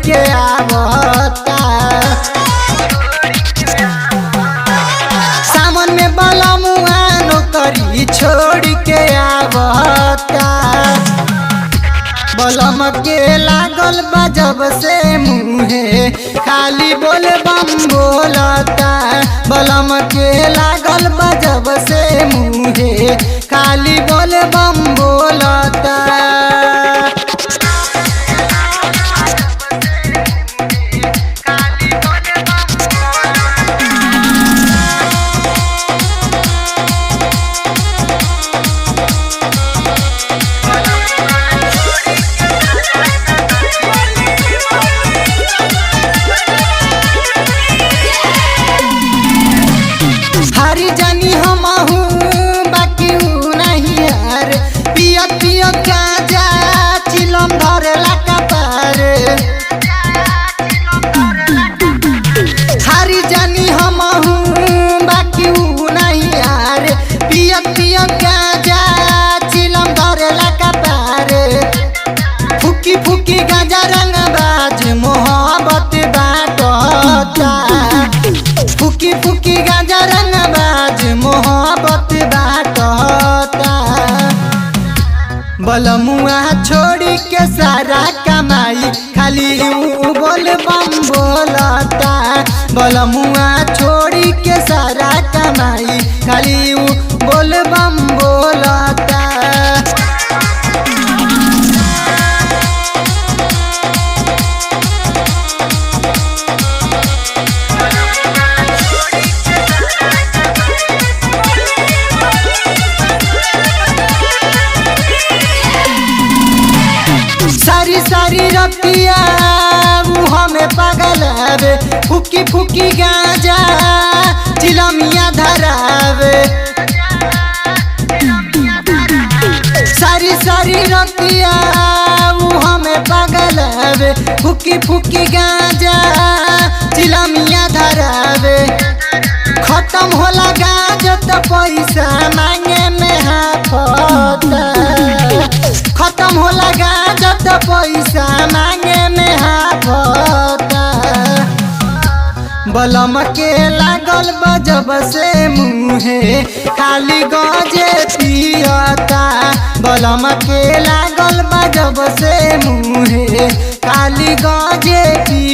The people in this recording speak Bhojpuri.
के आवता। सावन में बलमुआ नौकरी छोड़ के आवता। बलम के लागल बा जब से मुहे खाली बोले बम बोलता। बलम के लागल बा जब से मुहे खाली बोले बम बोलता। हरी जानी हम बाकी नहीं यार, पिया पिया गांजा चिलम धरेला कपार। हरी जानी हम बाकी नहीं यार, पिया पिया गांजा चिलम धरेला कपार। फुकी फुकी गांजा रंगबाज मोहब्बत बाटता। फुकी फुकी गांजा रंगबाज मोहब्बत बाटता। बलमुआ छोड़ी के सारा कमाई खाली ऊ बोल बम बोलता। बलमुआ छोड़ी के सारा कमाई खाली ऊ बोल बम बोलता। सारी सारी रतिया हमें पागल आवे। फुकी फुकी गांजा चिलमिया धरावे। सारी सारी रतिया हमें पागल आवे। फुकी फुकी गांजा चिलमिया धरावे। खत्म होला गांजा तो पैसा मांगे में हाफता। खत्म होला गांजा तो पैसा मांगे में हाफता। बलम के लागल बा जब से मुहे खाली गजे पियता। बलम के लागल बा जब से मुहे खाली गजे पियता।